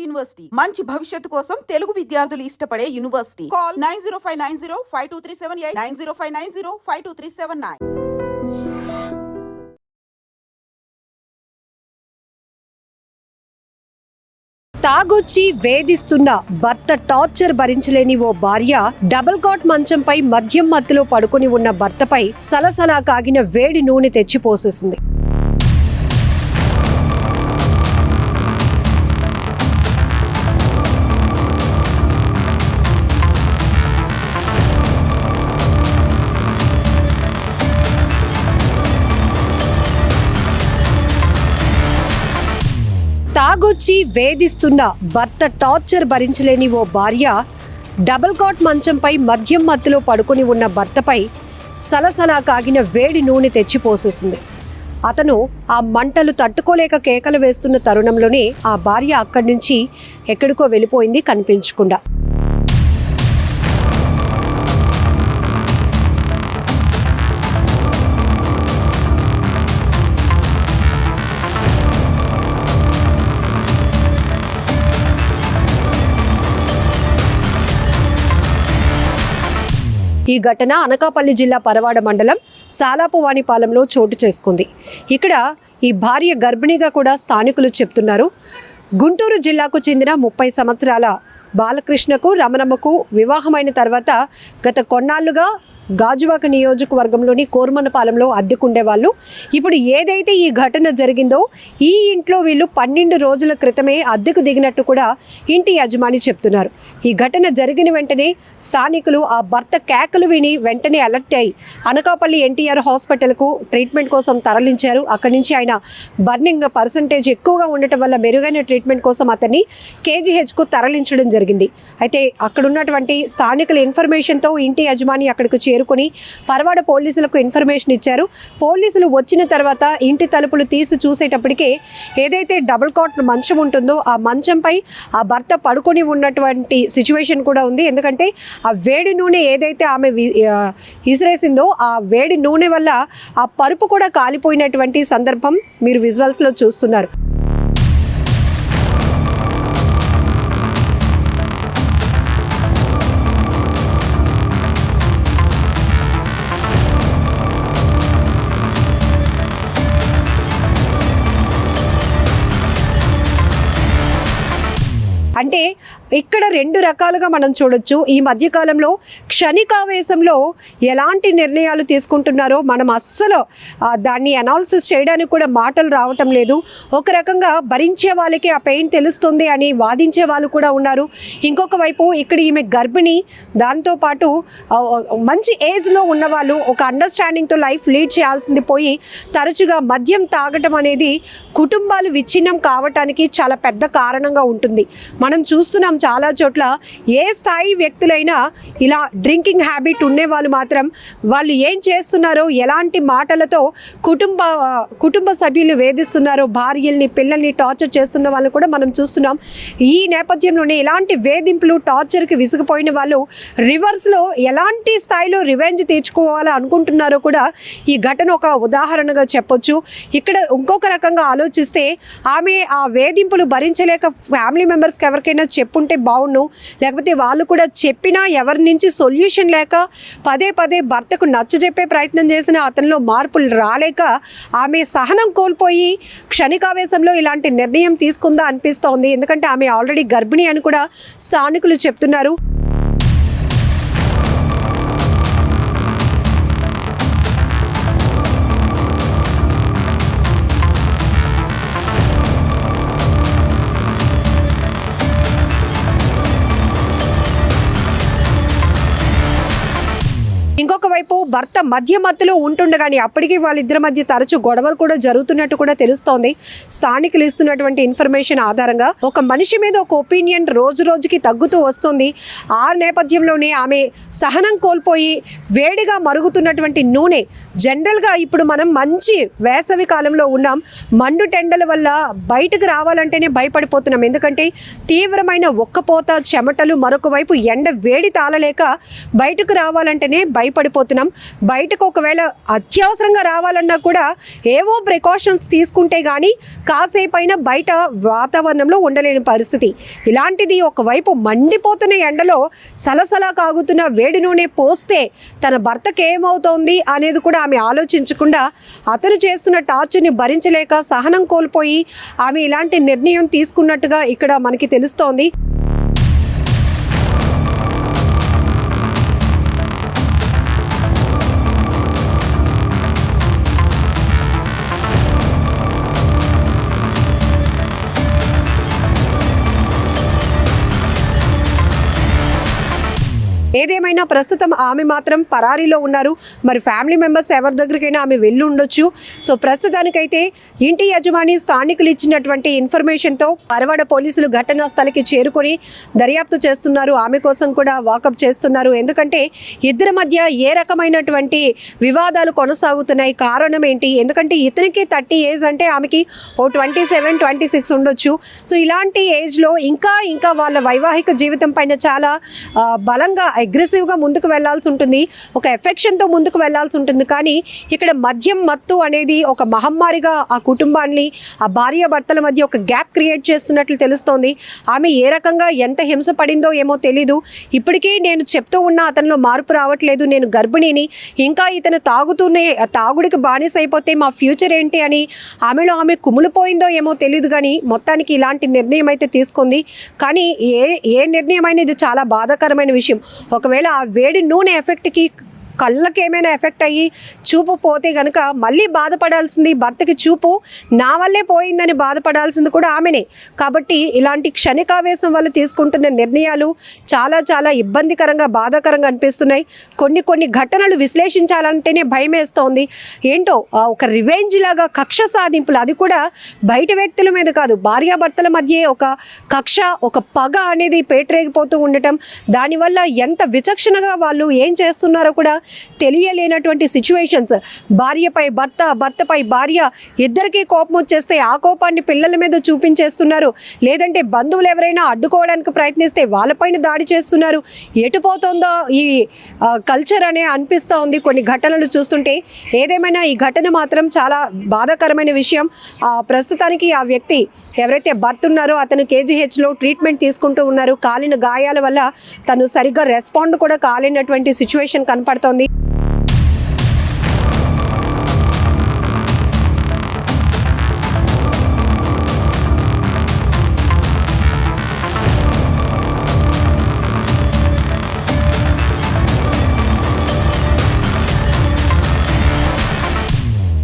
University మంచి భవిష్యత్తు కోసం తెలుగు విద్యార్థులు ఇష్టపడే యూనివర్సిటీ. కాల్ 9059052378 9059052379. తాగొచ్చి వేధిస్తున్న భర్త టార్చర్ భరించలేని ఓ భార్య డబుల్ కాట్ మంచంపై మద్యం మత్తులో పడుకుని ఉన్న భర్తపై సలసలా కాగిన వేడి నూనె తెచ్చిపోసేసింది. తాగొచ్చి వేధిస్తున్న భర్త టార్చర్ భరించలేని ఓ భార్య డబుల్ కాట్ మంచంపై మద్యం మత్తులో పడుకుని ఉన్న భర్తపై సలసలా కాగిన వేడి నూనె తెచ్చిపోసేసింది. అతను ఆ మంటలు తట్టుకోలేక కేకలు వేస్తున్న తరుణంలోనే ఆ భార్య అక్కడి నుంచి ఎక్కడికో వెళ్ళిపోయింది కనిపించకుండా. ఈ ఘటన అనకాపల్లి జిల్లా పరవాడ మండలం సాలాపువాణిపాలెంలో చోటు చేసుకుంది. ఇక్కడ ఈ భార్య గర్భిణిగా కూడా స్థానికులు చెప్తున్నారు. గుంటూరు జిల్లాకు చెందిన 30 సంవత్సరాల బాలకృష్ణకు రమణమ్మకు వివాహమైన తర్వాత గత కొన్నాళ్లుగా గాజువాక నియోజకవర్గంలోని కోర్మనపాలెంలో అద్దెకుండేవాళ్ళు. ఇప్పుడు ఏదైతే ఈ ఘటన జరిగిందో ఈ ఇంట్లో వీళ్ళు 12 రోజుల క్రితమే అద్దెకు దిగినట్టు కూడా ఇంటి యజమాని చెప్తున్నారు. ఈ ఘటన జరిగిన వెంటనే స్థానికులు ఆ భర్త కేకలు విని వెంటనే అలర్ట్ అయి అనకాపల్లి ఎన్టీఆర్ హాస్పిటల్కు ట్రీట్మెంట్ కోసం తరలించారు. అక్కడి నుంచి ఆయన బర్నింగ్ పర్సంటేజ్ ఎక్కువగా ఉండటం వల్ల మెరుగైన ట్రీట్మెంట్ కోసం అతన్ని కేజీహెచ్కు తరలించడం జరిగింది. అయితే అక్కడ ఉన్నటువంటి స్థానికుల ఇన్ఫర్మేషన్తో ఇంటి యజమాని అక్కడికి చేరుకుని పరవాడ పోలీసులకు ఇన్ఫర్మేషన్ ఇచ్చారు. పోలీసులు వచ్చిన తర్వాత ఇంటి తలుపులు తీసి చూసేటప్పటికే ఏదైతే డబుల్ కాట్ మంచం ఉంటుందో ఆ మంచంపై ఆ భర్త పడుకొని ఉన్నటువంటి సిచ్యువేషన్ కూడా ఉంది. ఎందుకంటే ఆ వేడి నూనె ఏదైతే ఆమె ఇసిరేసిందో ఆ వేడి నూనె వల్ల ఆ పరుపు కూడా కాలిపోయినటువంటి సందర్భం మీరు విజువల్స్లో చూస్తున్నారు. అంటే ఇక్కడ 2 రకాలుగా మనం చూడొచ్చు. ఈ మధ్యకాలంలో క్షణికావేశంలో ఎలాంటి నిర్ణయాలు తీసుకుంటున్నారో మనం అస్సలు దాన్ని అనాలిసిస్ చేయడానికి కూడా మాటలు రావటం లేదు. ఒక రకంగా భరించే వాళ్ళకి ఆ పెయిన్ తెలుస్తుంది అని వాదించే వాళ్ళు కూడా ఉన్నారు. ఇంకొక వైపు ఇక్కడ ఈమె గర్భిణి, దాంతోపాటు మంచి ఏజ్లో ఉన్నవాళ్ళు ఒక అండర్స్టాండింగ్తో లైఫ్ లీడ్ చేయాల్సింది పోయి తరచుగా మద్యం తాగటం అనేది కుటుంబాలు విచ్ఛిన్నం కావటానికి చాలా పెద్ద కారణంగా ఉంటుంది. మనం చూస్తున్నాం చాలా చోట్ల ఏ స్థాయి వ్యక్తులైనా ఇలా డ్రింకింగ్ హ్యాబిట్ ఉండేవాళ్ళు మాత్రం వాళ్ళు ఏం చేస్తున్నారో, ఎలాంటి మాటలతో కుటుంబ సభ్యులు వేధిస్తున్నారో, భార్యల్ని పిల్లల్ని టార్చర్ చేస్తున్న వాళ్ళు కూడా మనం చూస్తున్నాం. ఈ నేపథ్యంలోనే ఇలాంటి వేధింపులు టార్చర్కి విసిగిపోయిన వాళ్ళు రివర్స్లో ఎలాంటి స్థాయిలో రివెంజ్ తీర్చుకోవాలో అనుకుంటున్నారో కూడా ఈ ఘటన ఒక ఉదాహరణగా చెప్పొచ్చు. ఇక్కడ ఇంకొక రకంగా ఆలోచిస్తే ఆమె ఆ వేధింపులు భరించలేక ఫ్యామిలీ మెంబర్స్కి ఎవరికైనా చెప్పుంటే బాగుండు, లేకపోతే వాళ్ళు కూడా చెప్పినా ఎవరి నుంచి సొల్యూషన్ లేక పదే భర్తకు నచ్చజెప్పే ప్రయత్నం చేసిన అతనిలో మార్పులు రాలేక ఆమె సహనం కోల్పోయి క్షణికావేశంలో ఇలాంటి నిర్ణయం తీసుకుందా అనిపిస్తోంది. ఎందుకంటే ఆమె ఆల్రెడీ గర్భిణి అని కూడా స్థానికులు చెప్తున్నారు. ఇంకొక వైపు భర్త మధ్యలో ఉంటుండగానే అప్పటికీ వాళ్ళిద్దరి మధ్య తరచూ గొడవలు కూడా జరుగుతున్నట్టు కూడా తెలుస్తోంది. స్థానికులు ఇస్తున్నటువంటి ఇన్ఫర్మేషన్ ఆధారంగా ఒక మనిషి మీద ఒక ఒపీనియన్ రోజు రోజుకి తగ్గుతూ వస్తుంది. ఆ నేపథ్యంలోనే ఆమె సహనం కోల్పోయి వేడిగా మరుగుతున్నటువంటి నూనె, జనరల్గా ఇప్పుడు మనం మంచి వేసవి కాలంలో ఉన్నాం, మండు టెండల వల్ల బయటకు రావాలంటేనే భయపడిపోతున్నాం. ఎందుకంటే తీవ్రమైన ఒక్కపోత, చెమటలు, మరొక వైపు ఎండ వేడి తాళలేక బయటకు రావాలంటేనే భయపడిపోతున్నాం. బయటకు ఒకవేళ అత్యవసరంగా రావాలన్నా కూడా ఏవో ప్రికాషన్స్ తీసుకుంటే కానీ కాసేపైనా బయట వాతావరణంలో ఉండలేని పరిస్థితి. ఇలాంటిది ఒకవైపు మండిపోతున్న ఎండలో సలసలా కాగుతున్న వేడి నూనె పోస్తే తన భర్తకి ఏమవుతోంది అనేది కూడా ఆమె ఆలోచించకుండా అతను చేస్తున్న టార్చర్ని భరించలేక సహనం కోల్పోయి ఆమె ఇలాంటి నిర్ణయం తీసుకున్నట్టుగా ఇక్కడ మనకి తెలుస్తోంది. ఏదేమైనా ప్రస్తుతం ఆమె మాత్రం పరారీలో ఉన్నారు. మరి ఫ్యామిలీ మెంబర్స్ ఎవరి దగ్గరికైనా ఆమె వెళ్ళి ఉండొచ్చు. సో ప్రస్తుతానికైతే ఇంటి యజమాని స్థానికులు ఇచ్చినటువంటి ఇన్ఫర్మేషన్తో పరవాడ పోలీసులు ఘటనా స్థలికి చేరుకొని దర్యాప్తు చేస్తున్నారు. ఆమె కోసం కూడా వాకప్ చేస్తున్నారు. ఎందుకంటే ఇద్దరి మధ్య ఏ రకమైనటువంటి వివాదాలు కొనసాగుతున్నాయి, కారణం ఏంటి? ఎందుకంటే ఇతనికి 30 ఏజ్ అంటే ఆమెకి 27-26 ఉండొచ్చు. సో ఇలాంటి ఏజ్లో ఇంకా వాళ్ళ వైవాహిక జీవితం పైన చాలా బలంగా అగ్రెసివ్గా ముందుకు వెళ్లాల్సి ఉంటుంది, ఒక ఎఫెక్షన్తో ముందుకు వెళ్లాల్సి ఉంటుంది. కానీ ఇక్కడ మద్యం మత్తు అనేది ఒక మహమ్మారిగా ఆ కుటుంబాన్ని, ఆ భార్యాభర్తల మధ్య ఒక గ్యాప్ క్రియేట్ చేస్తున్నట్లు తెలుస్తోంది. ఆమె ఏ రకంగా ఎంత హింస పడిందో ఏమో తెలీదు. ఇప్పటికీ నేను చెప్తూ ఉన్నా అతనిలో మార్పు రావట్లేదు, నేను గర్భిణిని, ఇంకా ఇతను తాగుడికి బానిస అయిపోతే మా ఫ్యూచర్ ఏంటి అని ఆమెలో ఆమె కుమిలిపోయిందో ఏమో తెలియదు. కానీ మొత్తానికి ఇలాంటి నిర్ణయం అయితే తీసుకుంది. కానీ ఏ నిర్ణయం అయినా ఇది చాలా బాధాకరమైన విషయం. ఒకవేళ ఆ వేడి నూనె ఎఫెక్ట్కి కళ్ళకి ఏమైనా ఎఫెక్ట్ అయ్యి చూపు పోతే కనుక మళ్ళీ బాధపడాల్సింది భర్తకి, చూపు నా వల్లే పోయిందని బాధపడాల్సింది కూడా ఆమెనే. కాబట్టి ఇలాంటి క్షణికావేశం వల్ల తీసుకుంటున్న నిర్ణయాలు చాలా ఇబ్బందికరంగా, బాధాకరంగా అనిపిస్తున్నాయి. కొన్ని ఘటనలు విశ్లేషించాలంటేనే భయం వేస్తోంది. ఏంటో ఒక రివెంజ్ లాగా కక్ష సాధింపులు, అది కూడా బయట వ్యక్తుల మీద కాదు, భార్యాభర్తల మధ్య ఒక కక్ష, ఒక పగ అనేది పేటరేగిపోతూ ఉండటం, దానివల్ల ఎంత విచక్షణగా వాళ్ళు ఏం చేస్తున్నారో కూడా తెలియలేనటువంటి సిచ్యువేషన్స్. భార్యపై భర్త, భర్తపై భార్య, ఇద్దరికీ కోపం వచ్చేస్తే ఆ కోపాన్ని పిల్లల మీద చూపించేస్తున్నారు. లేదంటే బంధువులు ఎవరైనా అడ్డుకోవడానికి ప్రయత్నిస్తే వాళ్ళపైన దాడి చేస్తున్నారు. ఎటుపోతుందో ఈ కల్చర్ అనే అనిపిస్తూ ఉంది కొన్ని ఘటనలు చూస్తుంటే. ఏదేమైనా ఈ ఘటన మాత్రం చాలా బాధాకరమైన విషయం. ప్రస్తుతానికి ఆ వ్యక్తి ఎవరైతే భర్త ఉన్నారో అతను KGHలో ట్రీట్మెంట్ తీసుకుంటూ ఉన్నారు. కాలిన గాయాల వల్ల తను సరిగ్గా రెస్పాండ్ కూడా కాలేనటువంటి సిచ్యువేషన్ కనపడుతోంది.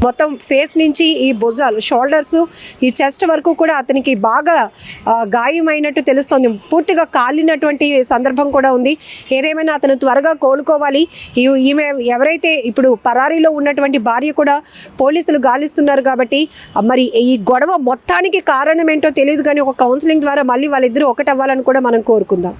మొత్తం ఫేస్ నుంచి ఈ భుజాలు, షోల్డర్స్, ఈ చెస్ట్ వరకు కూడా అతనికి బాగా గాయమైనట్టు తెలుస్తుంది. పూర్తిగా కాలినటువంటి సందర్భం కూడా ఉంది. ఏదేమైనా అతను త్వరగా కోలుకోవాలి. ఈమె ఎవరైతే ఇప్పుడు పరారీలో ఉన్నటువంటి భార్య కూడా పోలీసులు గాలిస్తున్నారు. కాబట్టి మరి ఈ గొడవ మొత్తానికి కారణం ఏంటో తెలియదు. కానీ ఒక కౌన్సిలింగ్ ద్వారా మళ్ళీ వాళ్ళిద్దరూ ఒకటవ్వాలని కూడా మనం కోరుకుందాం.